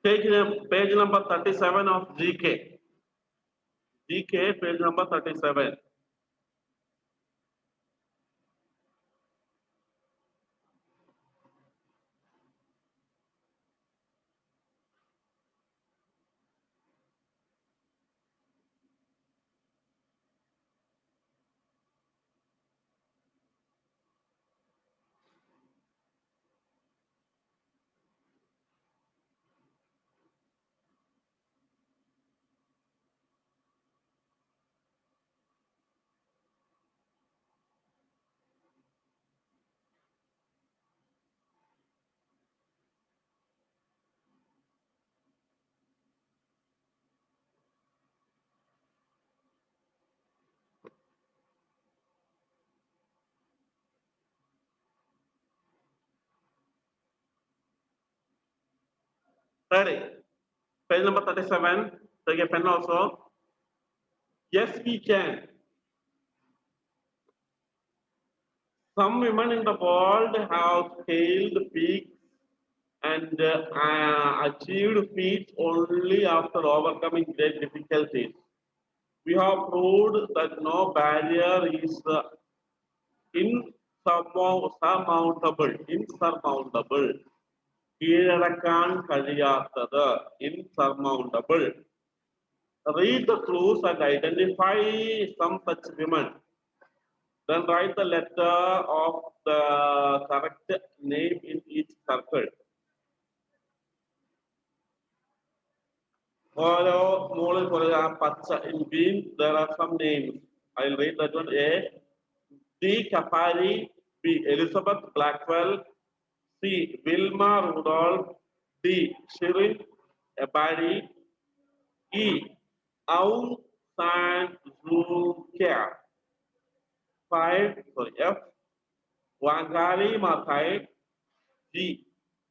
Take page number 37 of GK. GK, page number 37. Ready? Page number 37. Take a pen also. Yes, we can. Some women in the world have scaled peaks and achieved feats only after overcoming great difficulties. We have proved that no barrier is insurmountable. കീഴടക്കാൻ കഴിയാത്തത് insurmountable. Read the clues and identify some such women. Then write the letter of the correct name in each circle. ഓരോ മുകളിൽ കുറേ പച്ച in green there are some names. I'll read that one. A. D. Kapari. B. Elizabeth Blackwell. C. Wilma Rudolph. D. Shirin Ebadi. E. Aung San Suu Kyi. 5. Sorry. F. Wangari Maathai. G.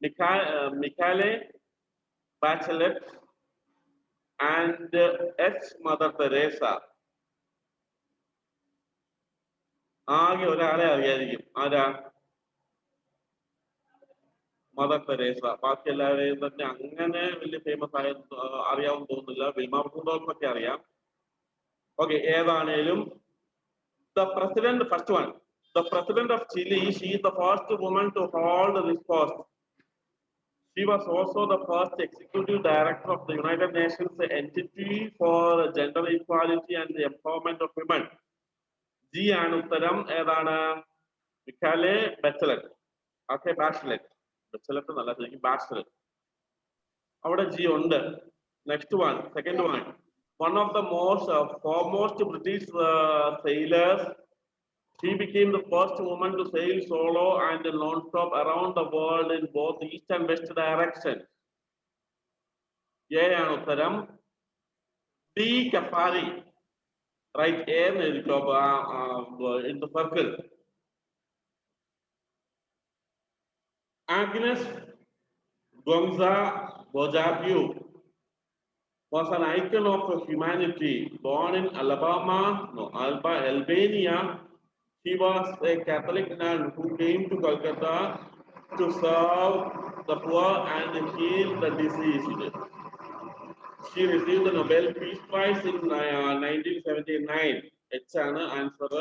Michelle Bachelet. And H. Mother Teresa. ആകെ ഒരാളെ അറിയായിരിക്കും ആരാ mother Teresa ബാക്കി എല്ലാവരെയും തന്നെ അങ്ങനെ വലിയ famous ആയ അറിയാമെന്ന് തോന്നുന്നില്ല വിൽമ റൂഡോൾഫ് ഒക്കെ അറിയാം okay ഏതാണേലും the president first one the president of Chile she is the first woman to hold this post. She was also the first executive director of the United Nations entity for gender equality and the empowerment of women. G ആണ് ഉത്തരം ഏതാണ് മിക്കാലെ ബച്ചലറ്റ് okay Bachelet ബച്ചലറ്റ് എന്നല്ല ശരിക്കും Bachelet അവിടെ G ഉണ്ട് next one second one one of the foremost British sailors. She became the first woman to sail solo and non-stop around the world in both east and west directions. ആണ് ഉത്തരം D. Kapari. Right A in the circle. Agnes Gonza Bojabiu was an icon of humanity. Born in Albania, she was a Catholic nun who came to Calcutta to serve the poor and heal the diseased. She received the Nobel Peace Prize in 1979. H ആണ് answer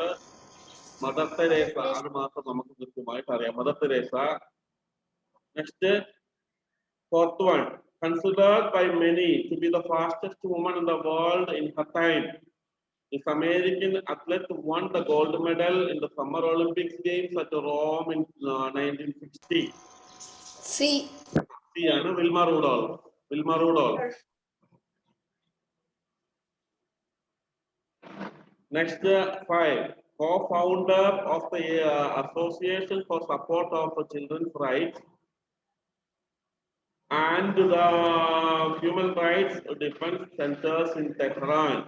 Mother Teresa അത് മാത്രം നമുക്ക് കൃത്യമായിട്ട് അറിയാം Mother Teresa next fourth one considered by many to be the fastest woman in the world in her time. This American athlete won the gold medal in the Summer Olympics Games at Rome in 1960. C ആണ് Wilma Rudolph. Next, 5. Co-founder of the Association for Support of Children's Rights and the Human Rights Defense Centers in Tehran.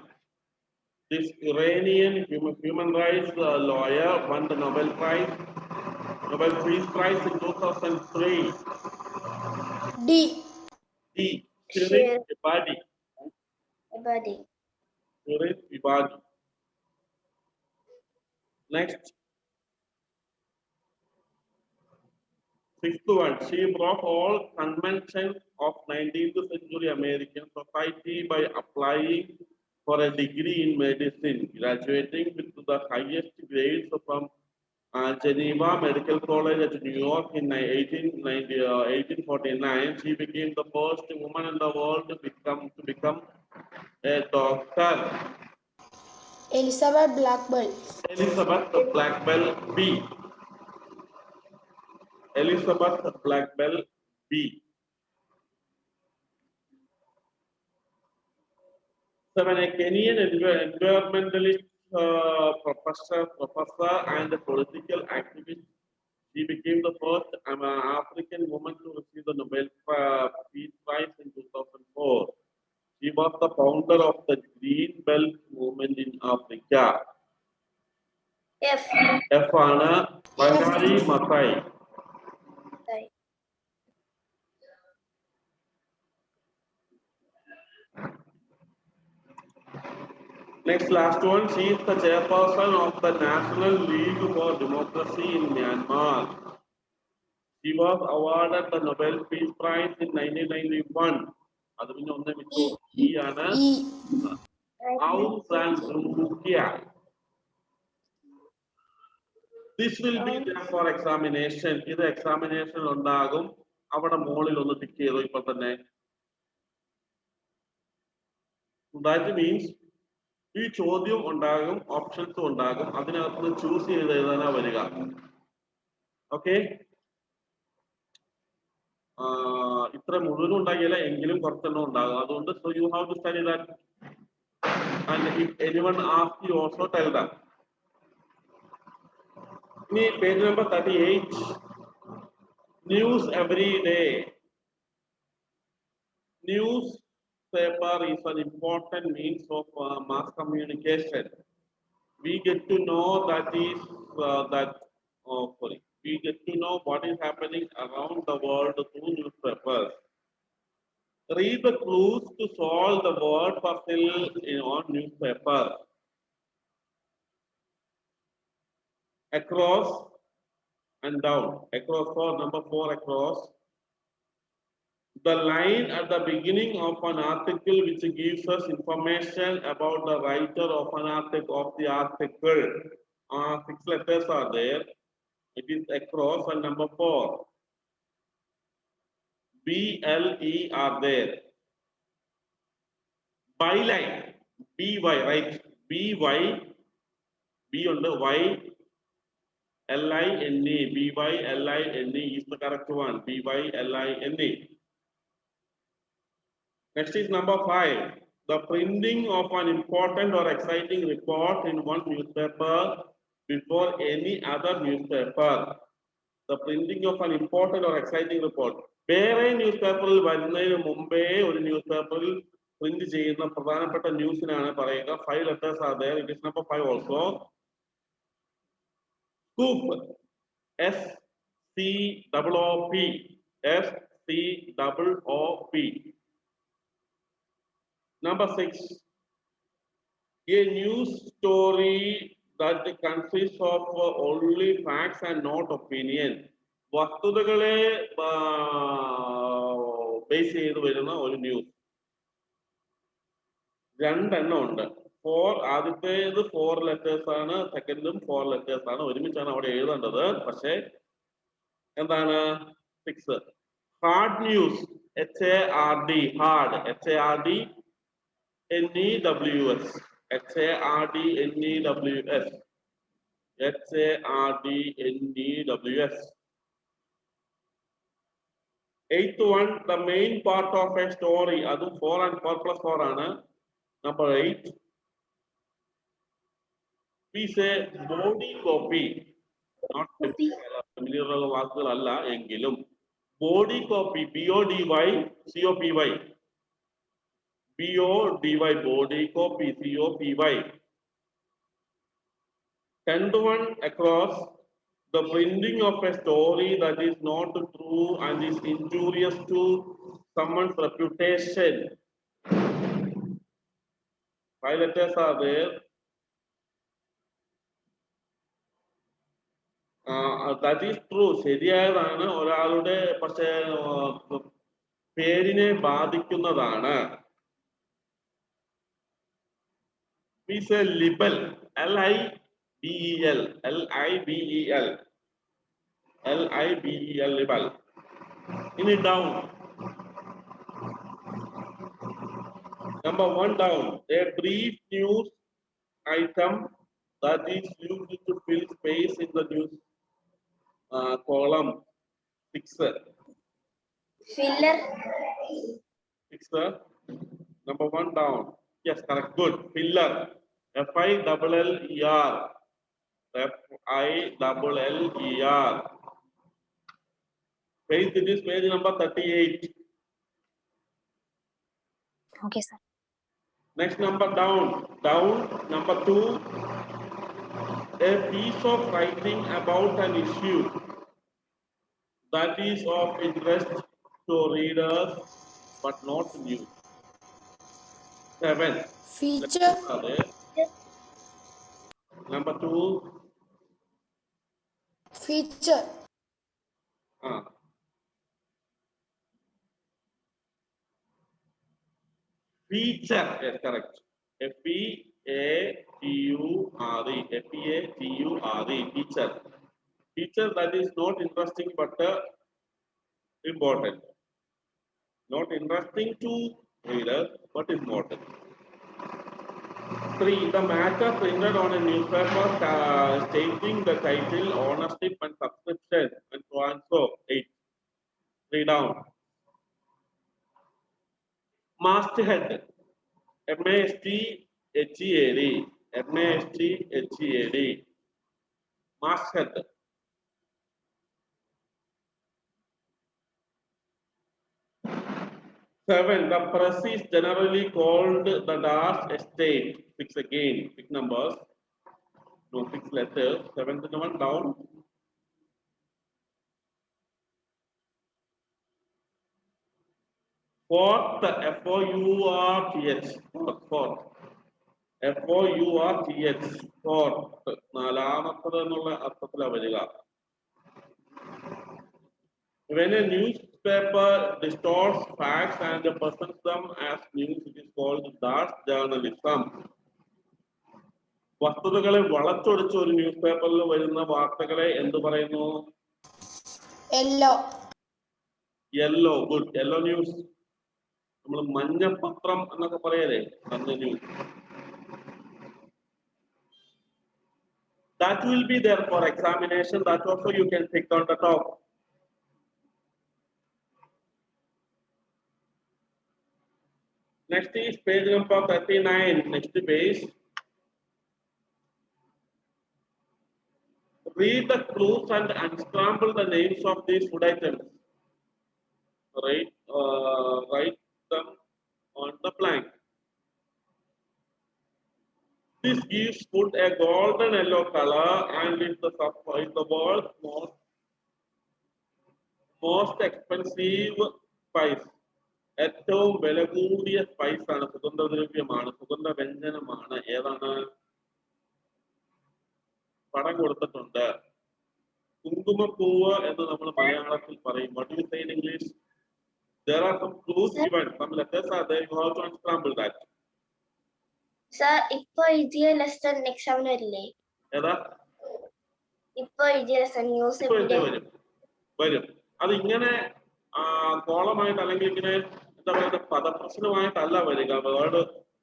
This Iranian human rights lawyer won the Nobel Peace Prize in 2003. D Shirin Ebadi. Next, Sixth one, she broke all conventions of 19th century American society by applying for a degree in medicine, graduating with the highest grades from Geneva Medical College at New York in 1849. She became the first woman in the world to become a doctor. Elizabeth Blackwell. Elizabeth Blackwell B. Elizabeth Blackwell B. Seven, a Kenyan environmentalist professor and a political activist. She became the first African woman to receive the Nobel Peace Prize in 2004. She was the founder of the Green Belt movement in Africa. F. F ആണ് Wangari Maathai. Next, last one, she is the chairperson of the National League for Democracy in Myanmar. She was awarded the Nobel Peace Prize in 1991. അത് പിന്നെ ഒന്നേ വിട്ടു ഈ ആണ് E. Aung San Suu Kyi. This will be there for examination. ഇത് examination ഉണ്ടാകും. അവിടെ മുകളിൽ ഒന്ന് ടിക്ക് ചെയ്തു ഇപ്പൊ തന്നെ. That means ഈ ചോദ്യം ഉണ്ടാകും, ഓപ്ഷൻസും ഉണ്ടാകും, അതിനകത്ത് ചൂസ് ചെയ്ത് എഴുതാനാ വരിക. ഓക്കെ, ഇത്ര മുഴുവനും ഉണ്ടാകില്ല എങ്കിലും കുറച്ചെണ്ണം ഉണ്ടാകും. അതുകൊണ്ട് so you have to study that and if anyone asks you also tell them. ഇനി page number 38, news every day. News paper is an important means of mass communication. We get to know we get to know what is happening around the world through newspapers. Read the clues to solve the word puzzle on newspaper. Across and down. Across for number 4 across. The line at the beginning of an article which gives us information about the writer of an article of the article. 6 letters are there. It is across and number 4. BLE are there. Byline. BY, right? BY. B on the Y. LINE. BYLINE is the correct one. BYLINE. Next is number 5. The printing of an important or exciting report in one newspaper before any other newspaper. The printing of an important or exciting report. വേറെ ന്യൂസ്പേപ്പറിൽ വരുന്നതിന് മുമ്പേ ഒരു ന്യൂസ്പേപ്പറിൽ print ചെയ്യുന്ന പ്രധാനപ്പെട്ട ന്യൂസിനാണ് പറയുക. 5 letters are there. It is number 5 also. Scoop. SCOOP. SCOOP. Number 6. A news story that consists of only facts and not opinion. വസ്തുതകളെ base ചെയ്ത് വരുന്ന ഒരു ന്യൂസ്. 2 എണ്ണം ഉണ്ട്. ആദ്യത്തേത് 4 letters ആണ്, സെക്കൻഡും 4 letters ആണ്. ഒരുമിച്ചാണ് അവിടെ എഴുതേണ്ടത്. പക്ഷേ എന്താണ് 6 hard news. HARD hard. HARD NEWS. HARD NEWS. HARD NEWS. 8th one, the main part of a story. അതും 4 and 4 plus 4 ആണ്. Number 8. We say body copy. Not familiar വാക്കുകളല്ല എങ്കിലും body copy. BODY COPY. BODY body copy. COPY. 10th one across. The printing of a story that is not true and is injurious to someone's reputation. 5 letters are there. That is true, ശരിയായതാണ്. ഒരാളുടെ പക്ഷേ പേരിനെ ബാധിക്കുന്നതാണ്. Is a libel, L-I-B-E-L, L-I-B-E-L, L-I-B-E-L, libel. Ini down. Number 1 down. A brief news item that is used to fill space in the news column. Fixer. Filler. Fixer. Number 1 down. Yes, correct. Good. Filler. F-I-L-L-E-R. F-I-L-L-E-R. Page, this is page number 38. Okay, sir. Next number down. Down. Number 2. A piece of writing about an issue that is of interest to readers but not news. 7. Feature. Number 2. Feature. Feature. Yes, correct. F-E-A-T-U-R-E. F-E-A-T-U-R-E. Feature. Feature that is not interesting but important. Not interesting to readers but important. 3. The matter printed on a newspaper stating the title, ownership and subscription and so on. So 8. 3 down. Masthead. M-A-S-T-H-E-A-D. M-A-S-T-H-E-A-D. Masthead. 7. The press is generally called the Dark Estate. 6 again. 6 numbers. No, 6 letters. 7th one down. Fourth, F-O-U-R-T-H. Fourth. F-O-U-R-T-H. Fourth. നാലാമത്തത് എന്നുള്ള അർത്ഥത്തിലാണ് വരിക. When a newspaper distorts facts and presents them as news, it is called dark journalism. വസ്തുതകളെ വളച്ചൊടിച്ച് ഒരു news പേപ്പറിൽ വരുന്ന വാർത്തകളെ എന്ത് പറയുന്നു? Yellow. Yellow. Good. Yellow news. നമ്മൾ മഞ്ഞപത്രം എന്നൊക്കെ പറയല്ലേ, മഞ്ഞ news. That will be there for examination. That also you can pick on the top. Next is page number 39. Next page. Read the clues and unscramble the names of these food items. Write them on the blank. This gives food a golden yellow color and is the world's most expensive spice. ഏറ്റവും വില കൂടിയ spice ആണ്, സുഗന്ധദ്രവ്യമാണ്, സുഗന്ധ വ്യഞ്ജനമാണ്. ഏതാണ്? പടം കൊടുത്തിട്ടുണ്ട്. കുങ്കുമപ്പൂവ് എന്ന് നമ്മൾ മലയാളത്തിൽ പറയും. What do you say in English? There are some clues given. Some letters are there. You have to unscramble that. Sir, ഇപ്പൊ എഴുതിയ ലെസൺ എക്സാമിന് വരില്ലേ? ഏതാ? ഇപ്പൊ എഴുതിയ ലെസൺ ന്യൂസ് വരും. അത് ഇങ്ങനെ കോളമായിട്ട് അല്ലെങ്കിൽ ഇങ്ങനെ എന്താ പറയുക, പദപ്രശ്നമായിട്ടല്ല വരിക, വേർഡ്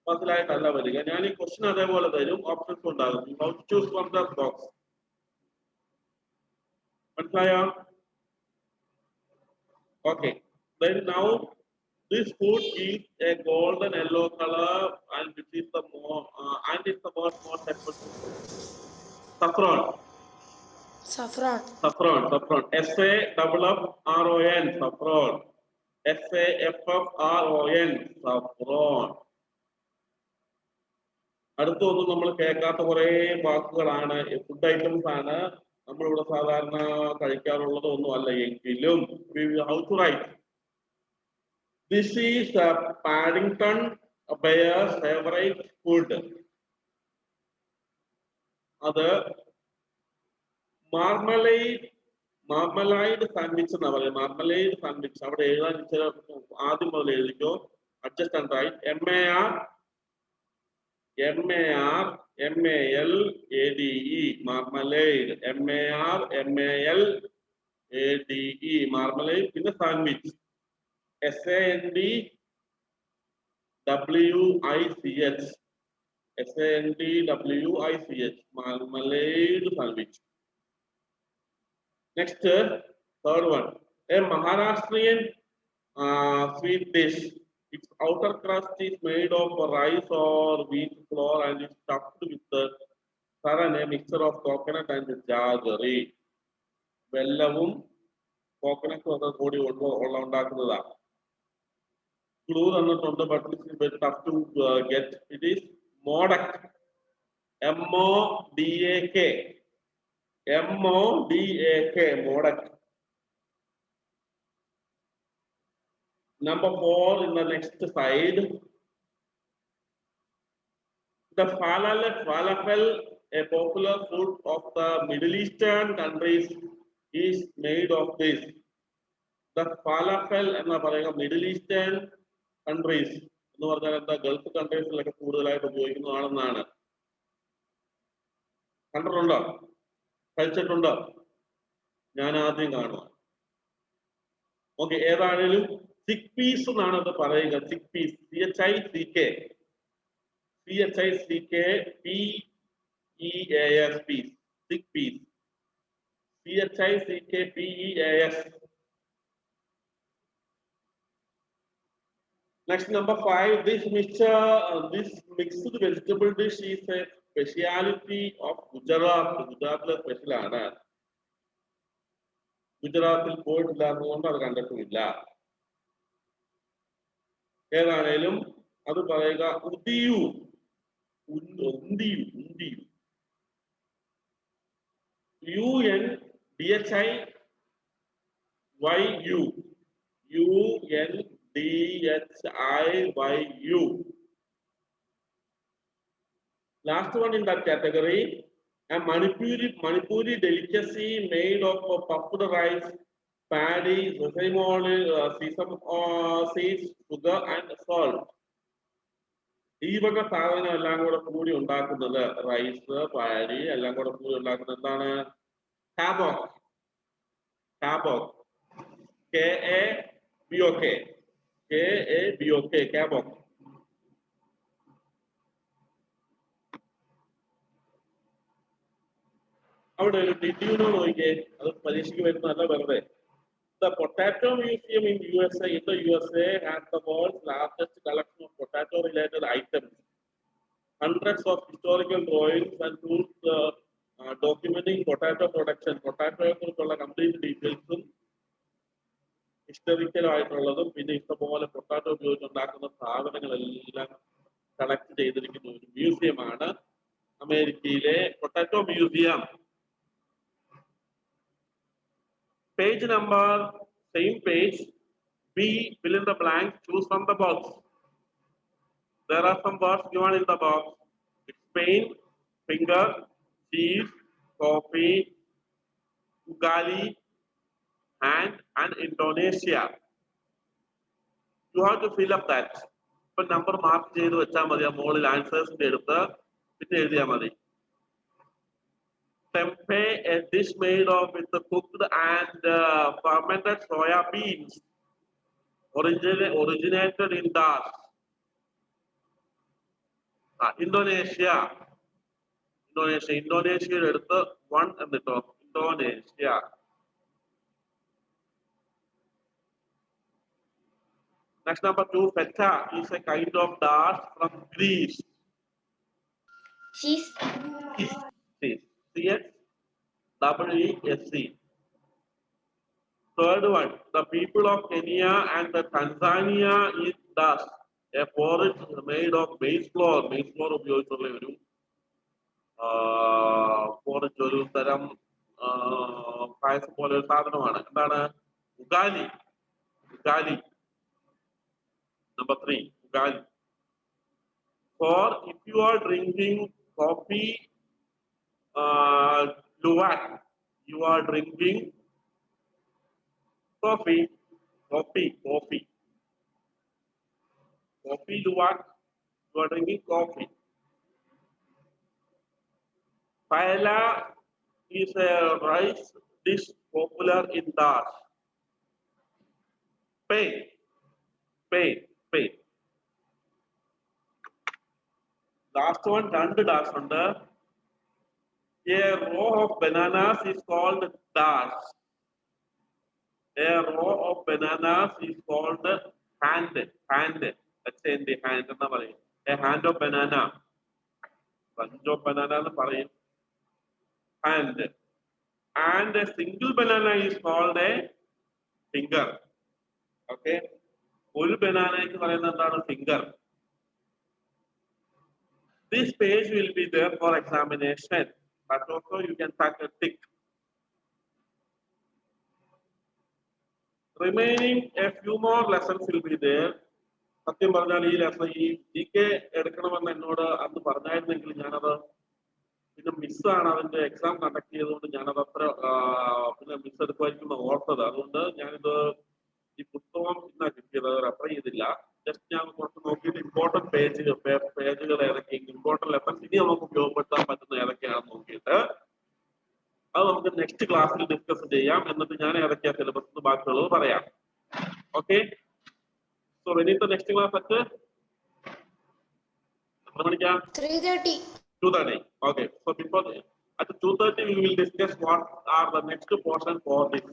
പസിലായിട്ടല്ല വരിക. ഞാൻ ഈ ക്വസ്റ്റ്യൻ അതേപോലെ തരും, ഓപ്ഷൻസ് ഉണ്ടാകും. You have to choose from the box. മനസ്സിലായോ? Okay. Then now this food is a golden yellow color and it is the most expensive. Saffron. Saffron. S-A-F-F-R-O-N. Saffron. S-A-F-F-R-O-N. Saffron. അടുത്തൊന്നും നമ്മൾ കേൾക്കാത്ത കുറെ വാക്കുകളാണ്, food items ആണ്. നമ്മളിവിടെ സാധാരണ കഴിക്കാറുള്ളത് ഒന്നും അല്ല എങ്കിലും how to write. This is Paddington Bear's favorite food. അത് മാർമലൈഡ് സാൻഡ്വിച്ച് എന്നാ പറയുക. മാർമലൈഡ് സാൻഡ്വിച്ച് അവിടെ എഴുതാൻ ചില ആദ്യം മുതൽ എഴുതിക്കോ. Adjust and write. MARMALADE marmalade. MARMALADE marmalade. പിന്നെ sandwich SANDWICH marmalade sandwich. Next, third one, a Maharashtrian sweet dish. Its outer crust is made of rice or wheat flour and is stuffed with the saran, a mixture of coconut and jaggery. വെല്ലവും കോക്കനട്ടും ഒക്കെ കൂടി ഉണ്ടാക്കുന്നതാണ്. Clue തന്നിട്ടുണ്ട്, but it's very tough to get. It is modak. MODAK. Modak. Number 4 in the next slide. The falafel, a popular food of the Middle Eastern countries, is made of this. The falafel എന്ന് പറയുക middle eastern countries എന്ന് പറഞ്ഞാൽ എന്താ, Gulf കൺട്രീസിലൊക്കെ കൂടുതലായിട്ട് ഉപയോഗിക്കുന്നതാണെന്നാണ്. കണ്ടിട്ടുണ്ടോ? കഴിച്ചിട്ടുണ്ടോ? ഞാൻ ആദ്യം കാണുക. ഓക്കെ, ഏതാണേലും ചിക്ക് പീസ് എന്നാണ് അത് പറയുക. Chick peas, CHICK PEAS peas, chick peas, CHICK PEAS. Next, number 5. This mixed vegetable dish is a speciality of Gujarat. ഗുജറാത്തിലെ സ്പെഷ്യൽ ആണ്. ഗുജറാത്തിൽ പോയിട്ടില്ലാത്തതുകൊണ്ട് അത് കണ്ടിട്ടുമില്ല. ഏതാണേലും അത് പറയുക. ഉന്തിയു. UNDHIYU. Last one in that category, a Manipuri delicacy made of puffed rice, paddy, sesame oil, sesame seeds, sugar and salt. ഈ വക സാധനം എല്ലാം കൂടെ കൂടി ഉണ്ടാക്കുന്നത്, റൈസ്, പാഡി എല്ലാം കൂടെ കൂടി ഉണ്ടാക്കുന്നത് എന്താണ്? കാബോക്ക്. KABOK. കാബോക്ക്. അവിടെ ഒരു ഡിഡ്യൂനോ നോക്കിയേ, അത് പരീക്ഷയ്ക്ക് വരുന്നതല്ല വെറുതെ. The Potato Museum in the USA has the world's largest collection of potato-related items. Hundreds of historical drawings and tools documenting potato production. Potato കുറിച്ചുള്ള complete details ഹിസ്റ്ററിക്കൽ ആയിട്ടുള്ളതും പിന്നെ ഇഷ്ടംപോലെ പൊട്ടാറ്റോ ഉപയോഗിച്ച് ഉണ്ടാക്കുന്ന സാധനങ്ങളെല്ലാം കളക്ട് ചെയ്തിരിക്കുന്ന ഒരു മ്യൂസിയമാണ് അമേരിക്കയിലെ potato museum. Page number, same page. B, fill in the blank, choose from the box. There are some words given in the box. Spain, finger, cheese, coffee, ugali, hand, and Indonesia. You have to fill up that. But number mark ചെയ്തു വെച്ചാൽ മതി. ആ മുകളിൽ ആൻസേഴ്സിന്റെ എടുത്ത് പിന്നെ എഴുതിയാൽ മതി. Tempeh, a dish made of with the cooked and fermented soya beans, originated in Das. Indonesia. Indonesia എടുത്ത് 1 എന്നിട്ടോ. Indonesia. Next, number 2, feta is a kind of Das from Greece. Cheese. CHEESE. Third one, the people of Kenya and the Tanzania eat Das, a porridge made of maize flour. Maize flour ഉപയോഗിച്ചുള്ള ഒരു porridge, ഒരു തരം പായസം പോലെ ഒരു സാധനമാണ്. എന്താണ്? ഉഗാലി. Number 3, ugali. For if you are drinking coffee luwak, You are drinking coffee. Coffee. Coffee to what? You are drinking coffee. Paella is a rice dish popular in Dash. Spain. Last one, രണ്ട് dash ഉണ്ട്. A row of bananas is called dash. A row of bananas is called hand. Let's say in the hand എന്ന് പറയും. A hand of banana. Bunch of banana എന്ന് പറയും. Hand. And a single banana is called a finger. Okay. ഒരു ബനാനയ്ക്ക് പറയുന്നത് എന്താണ്? Finger. This page will be there for examination, but also you can take a tick. Remaining a few more lessons will be there. സത്യം പറഞ്ഞാൽ ഈ lesson ഈ GK എടുക്കണമെന്ന് എന്നോട് അന്ന് പറഞ്ഞായിരുന്നെങ്കിൽ ഞാനത് പിന്നെ മിസ്സാണ് അതിന്റെ എക്സാം കണ്ടക്ട് ചെയ്തുകൊണ്ട് ഞാനത് അത്ര പിന്നെ മിസ് എടുക്കുമായിരിക്കും ഓർത്തത്. അതുകൊണ്ട് ഞാനിത് ഈ പുസ്തകം ഇന്നാ കിട്ടിയത് റെഫർ ചെയ്തില്ല. ജസ്റ്റ് ഞാൻ കുറച്ച് നോക്കിയിട്ട് ഇമ്പോർട്ടന്റ് പേജുകൾ ഏതൊക്കെ ഇമ്പോർട്ടന്റ് ലെസൺസ് ഇനി നമുക്ക് ഉപയോഗപ്പെടുത്താൻ പറ്റുന്ന ഏതൊക്കെയാണെന്ന് നോക്കിയിട്ട് അത് നമുക്ക് നെക്സ്റ്റ് ക്ലാസ്സിൽ ഡിസ്കസ് ചെയ്യാം. എന്നിട്ട് ഞാൻ ഏതൊക്കെയാ സിലബസ് ബാക്കിയുള്ളത് പറയാം. Okay. So when is the next class at എത്ര മണിക്കാ? 3:30. 2:30. Okay. So before at 2:30 we will discuss what are the next portion for this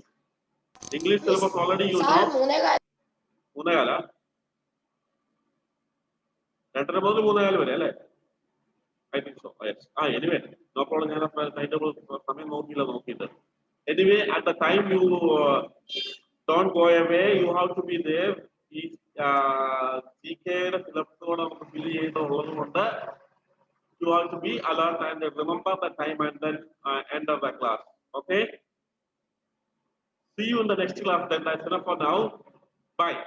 English syllabus. Already you know. 3:15. 2:30 മുതൽ 3:15 വരെ അല്ലേ? I think so. Yes. Anyway, no problem. ഞാൻ timetable സമയം നോക്കിയിട്ട്. Anyway, at the time you don't go away. You have to be there. ഈ GK യുടെ സിലബസോടെ നമുക്ക് ഫിൽ ചെയ്തുള്ളത് കൊണ്ട് you have to be alert and remember the time and then enter the class. Okay. See you in the next class. Then that's enough for now. Bye.